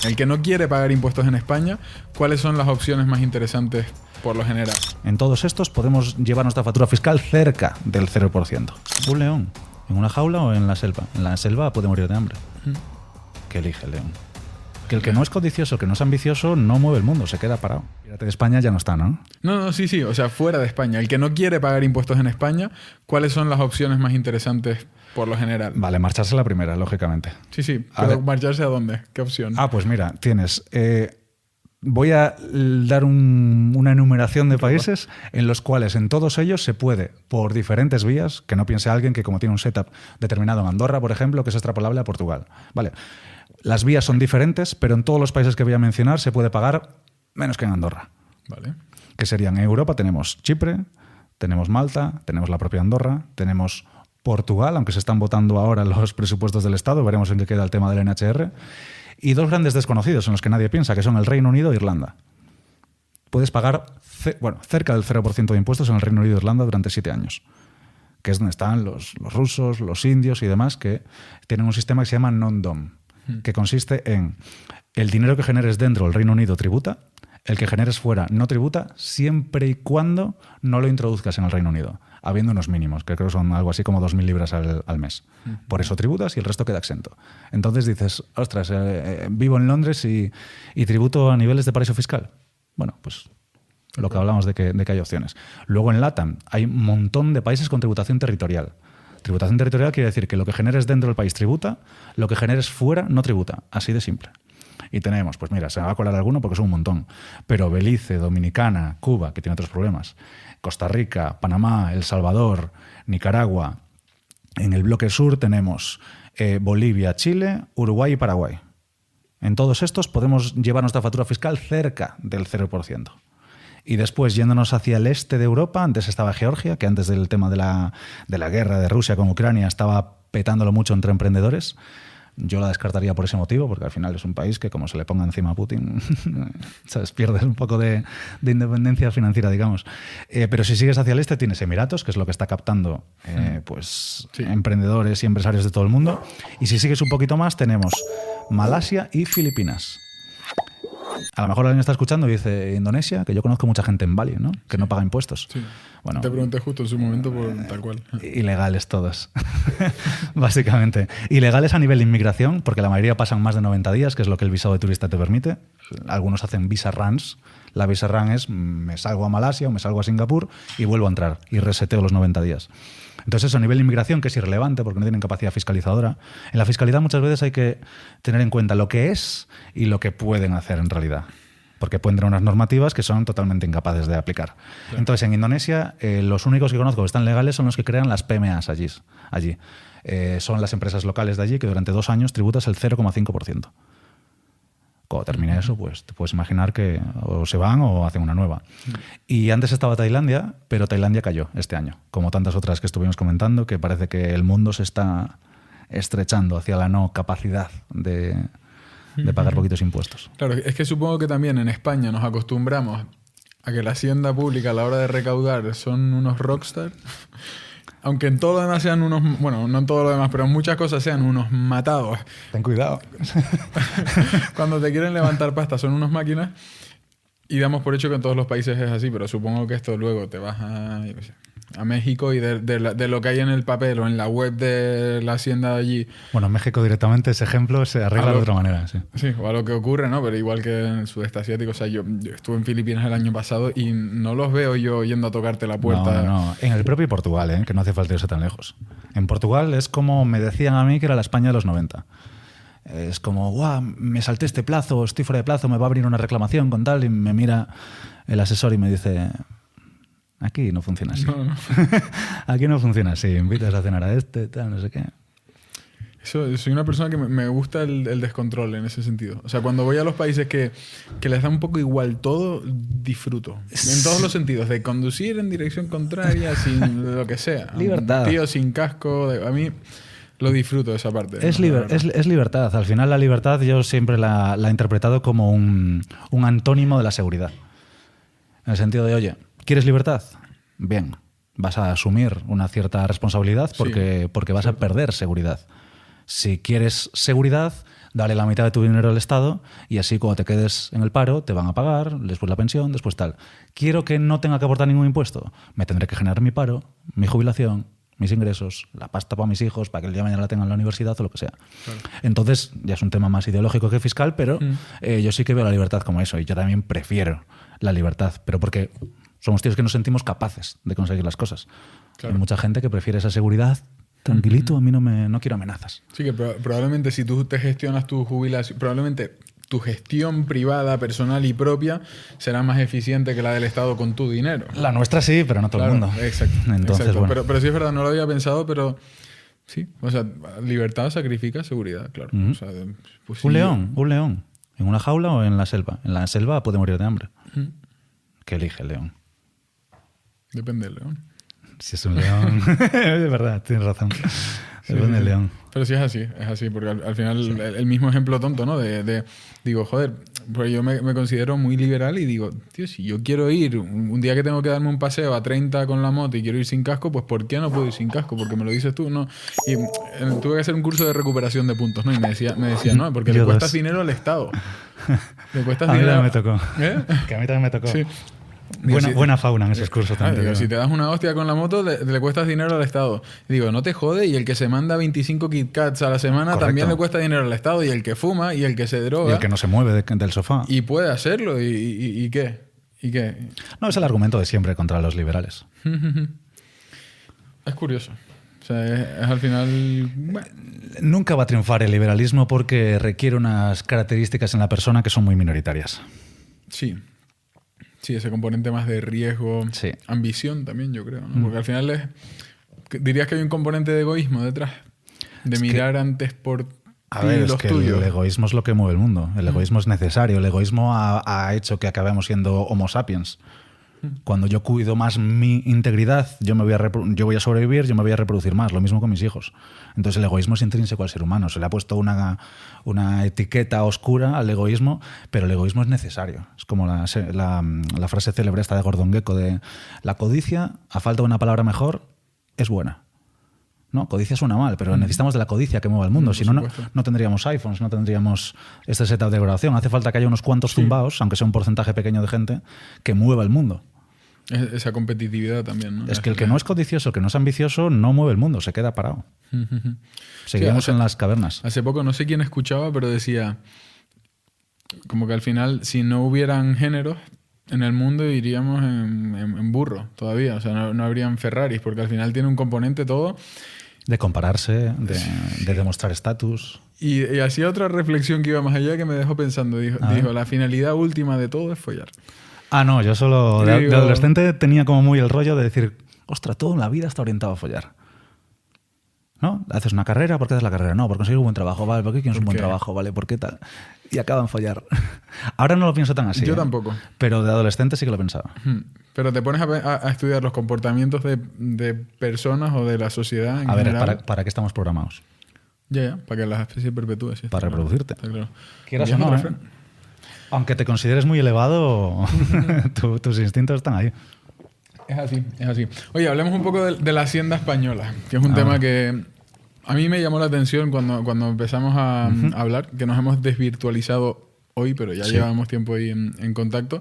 El que no quiere pagar impuestos en España, ¿cuáles son las opciones más interesantes por lo general? En todos estos podemos llevar nuestra factura fiscal cerca del 0%. Un león, ¿en una jaula o en la selva? En la selva puede morir de hambre. ¿Qué elige el león? Que el que no es codicioso, que no es ambicioso, no mueve el mundo, se queda parado. Fíjate, de España ya no está, ¿no? No, sí, o sea, fuera de España. El que no quiere pagar impuestos en España, ¿cuáles son las opciones más interesantes por lo general? Vale, marcharse la primera, lógicamente. Sí, pero ¿marcharse a dónde? ¿Qué opción? Pues mira, tienes... voy a dar una enumeración de países en los cuales en todos ellos se puede, por diferentes vías, que no piense alguien que como tiene un setup determinado en Andorra, por ejemplo, que es extrapolable a Portugal. Vale. Las vías son diferentes, pero en todos los países que voy a mencionar se puede pagar menos que en Andorra. Vale. Que serían en Europa tenemos Chipre, tenemos Malta, tenemos la propia Andorra, tenemos Portugal, aunque se están votando ahora los presupuestos del Estado, veremos en qué queda el tema del NHR, y dos grandes desconocidos en los que nadie piensa, que son el Reino Unido e Irlanda. Puedes pagar cerca del 0% de impuestos en el Reino Unido e Irlanda durante 7 años, que es donde están los rusos, los indios y demás, que tienen un sistema que se llama non-dom, que consiste en el dinero que generes dentro del Reino Unido tributa, el que generes fuera no tributa, siempre y cuando no lo introduzcas en el Reino Unido, habiendo unos mínimos, que creo que son algo así como 2.000 libras al mes. Por eso tributas y el resto queda exento. Entonces dices, ostras, vivo en Londres y tributo a niveles de paraíso fiscal. Bueno, pues lo que hablamos de que hay opciones. Luego en LATAM hay un montón de países con tributación territorial. Tributación territorial quiere decir que lo que generes dentro del país tributa, lo que generes fuera no tributa. Así de simple. Y tenemos, pues mira, se me va a colar alguno porque son un montón, pero Belice, Dominicana, Cuba, que tiene otros problemas, Costa Rica, Panamá, El Salvador, Nicaragua. En el bloque sur tenemos Bolivia, Chile, Uruguay y Paraguay. En todos estos podemos llevar nuestra factura fiscal cerca del 0%. Y después, yéndonos hacia el este de Europa, antes estaba Georgia, que antes del tema de la guerra de Rusia con Ucrania estaba petándolo mucho entre emprendedores. Yo la descartaría por ese motivo, porque al final es un país que, como se le ponga encima a Putin, ¿sabes? Pierdes un poco de independencia financiera, digamos. Pero si sigues hacia el este, tienes Emiratos, que es lo que está captando emprendedores y empresarios de todo el mundo. Y si sigues un poquito más, tenemos Malasia y Filipinas. A lo mejor alguien está escuchando y dice Indonesia, que yo conozco mucha gente en Bali, ¿no? Que no paga impuestos. Sí. Bueno, te pregunté justo en su momento por tal cual. Ilegales todos, básicamente. Ilegales a nivel de inmigración, porque la mayoría pasan más de 90 días, que es lo que el visado de turista te permite. Algunos hacen visa runs. La visa run es me salgo a Malasia o me salgo a Singapur y vuelvo a entrar y reseteo los 90 días. Entonces eso a nivel de inmigración, que es irrelevante porque no tienen capacidad fiscalizadora. En la fiscalidad muchas veces hay que tener en cuenta lo que es y lo que pueden hacer en realidad, porque pueden tener unas normativas que son totalmente incapaces de aplicar. Claro. Entonces en Indonesia los únicos que conozco que están legales son los que crean las PMAs allí. Son las empresas locales de allí que durante 2 años tributas el 0,5%. Cuando termine eso, pues te puedes imaginar que o se van o hacen una nueva. Y antes estaba Tailandia, pero Tailandia cayó este año, como tantas otras que estuvimos comentando, que parece que el mundo se está estrechando hacia la no capacidad de pagar poquitos impuestos. Claro, es que supongo que también en España nos acostumbramos a que la hacienda pública a la hora de recaudar son unos rockstar. Aunque en todo lo demás sean unos... Bueno, no en todo lo demás, pero en muchas cosas sean unos matados. Ten cuidado. Cuando te quieren levantar pasta son unas máquinas y damos por hecho que en todos los países es así, pero supongo que esto luego te vas a México y de lo que hay en el papel o en la web de la hacienda de allí... Bueno, en México directamente ese ejemplo se arregla de otra manera, sí. Sí, o a lo que ocurre, ¿no? Pero igual que en el sudeste asiático. O sea, yo estuve en Filipinas el año pasado y no los veo yo yendo a tocarte la puerta. No. En el propio Portugal, que no hace falta irse tan lejos. En Portugal es como me decían a mí que era la España de los 90. Es como, guau, me salté este plazo, estoy fuera de plazo, me va a abrir una reclamación con tal, y me mira el asesor y me dice... Aquí no funciona así. No. Aquí no funciona así. Invitas a cenar a tal, no sé qué. Soy una persona que me gusta el descontrol en ese sentido. O sea, cuando voy a los países que les da un poco igual todo, disfruto. En todos los sentidos. De conducir en dirección contraria, sin lo que sea. Libertad. Un tío sin casco. A mí lo disfruto esa parte. Es libertad. Al final la libertad yo siempre la he interpretado como un antónimo de la seguridad. En el sentido de, oye... ¿Quieres libertad? Bien, vas a asumir una cierta responsabilidad porque vas a perder seguridad. Si quieres seguridad, dale la mitad de tu dinero al Estado y así cuando te quedes en el paro te van a pagar, después la pensión, después tal. Quiero que no tenga que aportar ningún impuesto. Me tendré que generar mi paro, mi jubilación, mis ingresos, la pasta para mis hijos, para que el día de mañana la tengan en la universidad o lo que sea. Claro. Entonces, ya es un tema más ideológico que fiscal, pero yo sí que veo la libertad como eso y yo también prefiero la libertad, pero porque somos tíos que nos sentimos capaces de conseguir las cosas. Claro. Hay mucha gente que prefiere esa seguridad. Tranquilito, a mí no quiero amenazas. Sí, que probablemente si tú te gestionas tu jubilación, probablemente tu gestión privada, personal y propia será más eficiente que la del Estado con tu dinero. La nuestra sí, pero no todo el mundo. Exacto. Entonces, exacto. Bueno. Pero sí es verdad, no lo había pensado, pero sí. O sea, libertad sacrifica seguridad, claro. O sea, pues un león. ¿En una jaula o en la selva? En la selva puede morir de hambre. ¿Qué elige el león? Depende del león. Si es un león... Es verdad, tienes razón. Depende del león. Pero sí es así, porque al final sí. el mismo ejemplo tonto, ¿no? Digo, joder, pues yo me considero muy liberal y digo, tío, si yo quiero ir un día que tengo que darme un paseo a 30 con la moto y quiero ir sin casco, pues ¿por qué no puedo ir sin casco? Porque me lo dices tú, ¿no? Y tuve que hacer un curso de recuperación de puntos, ¿no? Y me decía no, porque le cuesta dinero al Estado. Le cuesta dinero... A mí también me tocó. Que a mí también me tocó. Sí. Buena fauna en esos cursos también. Digo, si te das una hostia con la moto, le cuestas dinero al Estado. Digo, no te jode, y el que se manda 25 Kit Kats a la semana también le cuesta dinero al Estado, y el que fuma, y el que se droga. Y el que no se mueve del sofá. Y puede hacerlo, ¿y qué? ¿Y qué? No, es el argumento de siempre contra los liberales. Es curioso. O sea, es al final... Bueno. Nunca va a triunfar el liberalismo porque requiere unas características en la persona que son muy minoritarias. Sí. Sí, ese componente más de riesgo, sí. Ambición también, yo creo, ¿no? Porque al final dirías que hay un componente de egoísmo detrás, de mirar antes por ti y los tuyos. El egoísmo es lo que mueve el mundo, el egoísmo es necesario, el egoísmo ha hecho que acabemos siendo Homo sapiens. Cuando yo cuido más mi integridad, yo voy a sobrevivir, yo me voy a reproducir más. Lo mismo con mis hijos. Entonces el egoísmo es intrínseco al ser humano. Se le ha puesto una etiqueta oscura al egoísmo, pero el egoísmo es necesario. Es como la frase célebre esta de Gordon Gekko de la codicia, a falta de una palabra mejor, es buena. No, codicia suena mal, pero necesitamos de la codicia que mueva el mundo. Si no tendríamos iPhones, no tendríamos este setup de grabación. Hace falta que haya unos cuantos zumbaos, aunque sea un porcentaje pequeño de gente, que mueva el mundo. Esa competitividad también, ¿no? Es que el que no es codicioso, el que no es ambicioso, no mueve el mundo, se queda parado. Seguiremos en las cavernas. Hace poco, no sé quién escuchaba, pero decía como que al final, si no hubieran géneros en el mundo, iríamos en burro todavía. O sea, no habrían Ferraris, porque al final tiene un componente todo... De compararse, de demostrar estatus. Y hacía otra reflexión que iba más allá que me dejó pensando. Dijo, la finalidad última de todo es follar. Ah, no, yo solo de adolescente tenía como muy el rollo de decir, ostras, toda la vida está orientado a follar. ¿No? Haces una carrera, ¿por qué haces la carrera? No, por conseguir un buen trabajo, ¿vale? ¿Por qué quieres un buen trabajo? ¿Vale? ¿Por qué tal? Y acaban follar. Ahora no lo pienso tan así. Yo tampoco. Pero de adolescente sí que lo pensaba. Pero te pones a estudiar los comportamientos de personas o de la sociedad en general. A ver, ¿para qué estamos programados? Ya, para que la especie perpetúe. Sí, para reproducirte. Está claro. Quieras o no, aunque te consideres muy elevado, tus instintos están ahí. Es así. Oye, hablemos un poco de la hacienda española, que es un tema que a mí me llamó la atención cuando empezamos a hablar, que nos hemos desvirtualizado hoy, pero ya llevamos tiempo ahí en contacto.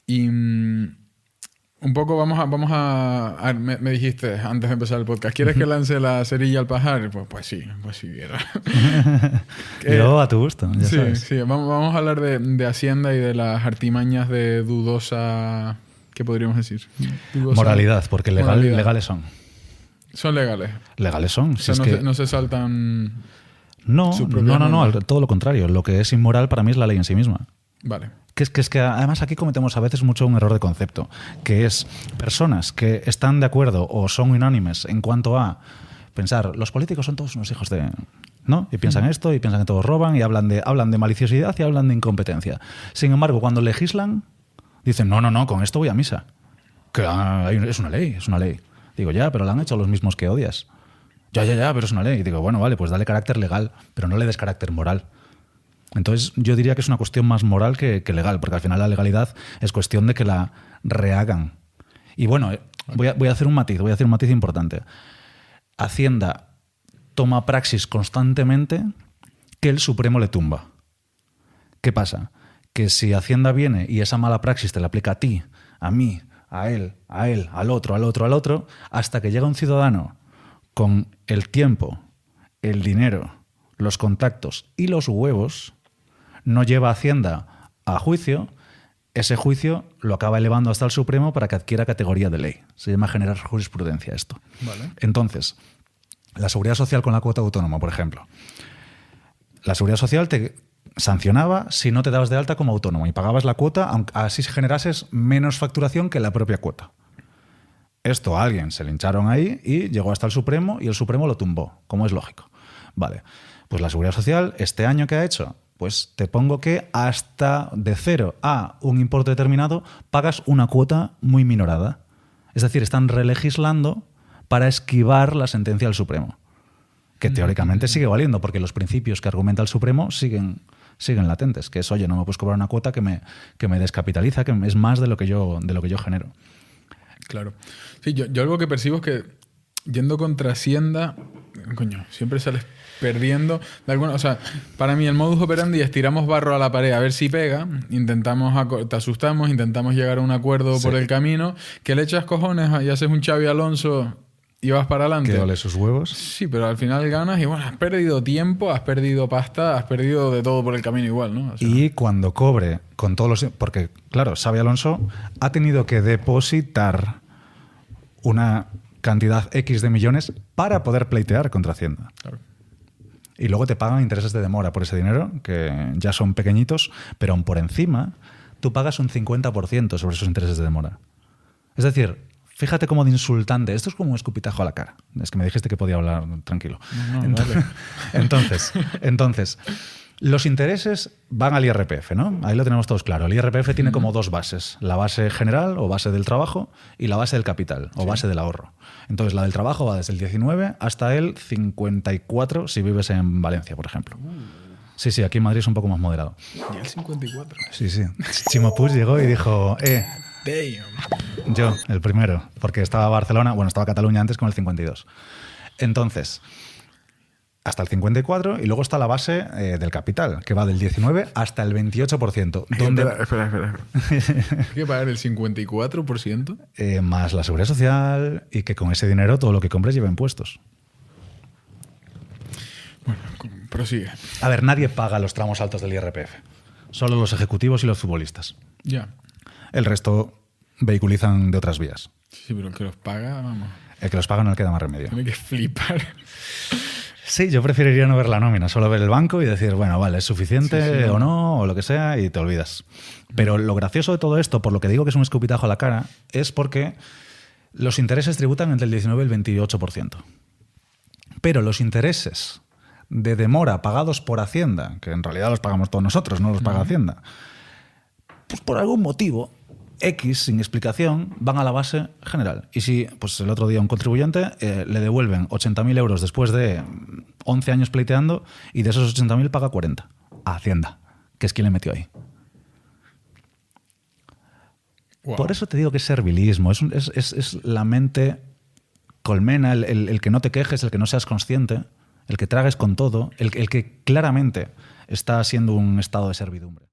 Y un poco vamos a me dijiste antes de empezar el podcast, ¿quieres que lance la cerilla al pajar? Pues sí quiero. Yo a tu gusto, ya sabes. Sí, vamos a hablar de Hacienda y de las artimañas de dudosa... ¿Qué podríamos decir? Dudosa moralidad, porque legales son. Son legales. Legales son. O sea, no se saltan... No, todo lo contrario. Lo que es inmoral para mí es la ley en sí misma. Vale. Que es que además aquí cometemos a veces mucho un error de concepto, que es personas que están de acuerdo o son unánimes en cuanto a pensar, los políticos son todos unos hijos de... ¿no? Y piensan esto, y piensan que todos roban, y hablan de maliciosidad y hablan de incompetencia. Sin embargo, cuando legislan, dicen, no, con esto voy a misa. Que es una ley. Digo, ya, pero la han hecho los mismos que odias. Ya, pero es una ley. Y digo, bueno, vale, pues dale carácter legal, pero no le des carácter moral. Entonces yo diría que es una cuestión más moral que legal, porque al final la legalidad es cuestión de que la rehagan. Y bueno, voy a hacer un matiz importante. Hacienda toma praxis constantemente que el Supremo le tumba. ¿Qué pasa? Que si Hacienda viene y esa mala praxis te la aplica a ti, a mí, a él, al otro, hasta que llega un ciudadano con el tiempo, el dinero, los contactos y los huevos, no lleva a Hacienda a juicio, ese juicio lo acaba elevando hasta el Supremo para que adquiera categoría de ley. Se llama generar jurisprudencia esto. Vale. Entonces, la Seguridad Social con la cuota autónoma, por ejemplo. La Seguridad Social te sancionaba si no te dabas de alta como autónomo y pagabas la cuota, aunque así generases menos facturación que la propia cuota. Esto a alguien se le hincharon ahí y llegó hasta el Supremo y el Supremo lo tumbó, como es lógico. Vale, pues la Seguridad Social, este año que ha hecho, pues te pongo que hasta de 0 a un importe determinado pagas una cuota muy minorada. Es decir, están relegislando para esquivar la sentencia del Supremo, que teóricamente sigue valiendo, porque los principios que argumenta el Supremo siguen latentes, que es, oye, no me puedes cobrar una cuota que me descapitaliza, que es más de lo que yo genero. Claro. Sí, yo algo que percibo es que yendo contra Hacienda, coño, siempre sales perdiendo. O sea, para mí el modus operandi es tiramos barro a la pared a ver si pega, te asustamos, intentamos llegar a un acuerdo por el camino, que le echas cojones y haces un Xavi Alonso y vas para adelante. Que vale sus huevos. Sí, pero al final ganas y bueno, has perdido tiempo, has perdido pasta, has perdido de todo por el camino igual, ¿no? O sea, y cuando cobre con todos los... Porque, claro, Xavi Alonso ha tenido que depositar una cantidad X de millones para poder pleitear contra Hacienda. claro. Y luego te pagan intereses de demora por ese dinero, que ya son pequeñitos, pero aún por encima tú pagas un 50% sobre esos intereses de demora. Es decir, fíjate cómo de insultante. Esto es como un escupitajo a la cara. Es que me dijiste que podía hablar tranquilo. No, vale. Entonces, los intereses van al IRPF, ¿no? Ahí lo tenemos todos claro. El IRPF tiene como dos bases. La base general o base del trabajo y la base del capital o base del ahorro. Entonces, la del trabajo va desde el 19 hasta el 54 si vives en Valencia, por ejemplo. Sí, aquí en Madrid es un poco más moderado. Ya el 54. Sí. Chimo Puig llegó y dijo, Damn. yo, el primero, porque estaba Barcelona, bueno, estaba Cataluña antes con el 52. Entonces, hasta el 54 y luego está la base del capital, que va del 19 hasta el 28%. Espera. Hay que pagar el 54%. Más la seguridad social y que con ese dinero todo lo que compres lleva impuestos. Bueno, prosigue. A ver, nadie paga los tramos altos del IRPF. Solo los ejecutivos y los futbolistas. Ya. El resto vehiculizan de otras vías. Sí, pero el que los paga, vamos. El que los paga no le queda más remedio. Tiene que flipar. Sí, yo preferiría no ver la nómina, solo ver el banco y decir, bueno, vale, es suficiente o no, o lo que sea, y te olvidas. Pero lo gracioso de todo esto, por lo que digo que es un escupitajo a la cara, es porque los intereses tributan entre el 19 y el 28%. Pero los intereses de demora pagados por Hacienda, que en realidad los pagamos todos nosotros, no los paga Hacienda, pues por algún motivo X, sin explicación, van a la base general. Y si pues el otro día un contribuyente le devuelven 80.000 euros después de 11 años pleiteando y de esos 80.000 paga 40 a Hacienda, que es quien le metió ahí. Wow. Por eso te digo que es servilismo, es la mente colmena, el que no te quejes, el que no seas consciente, el que tragues con todo, el que claramente está siendo un estado de servidumbre.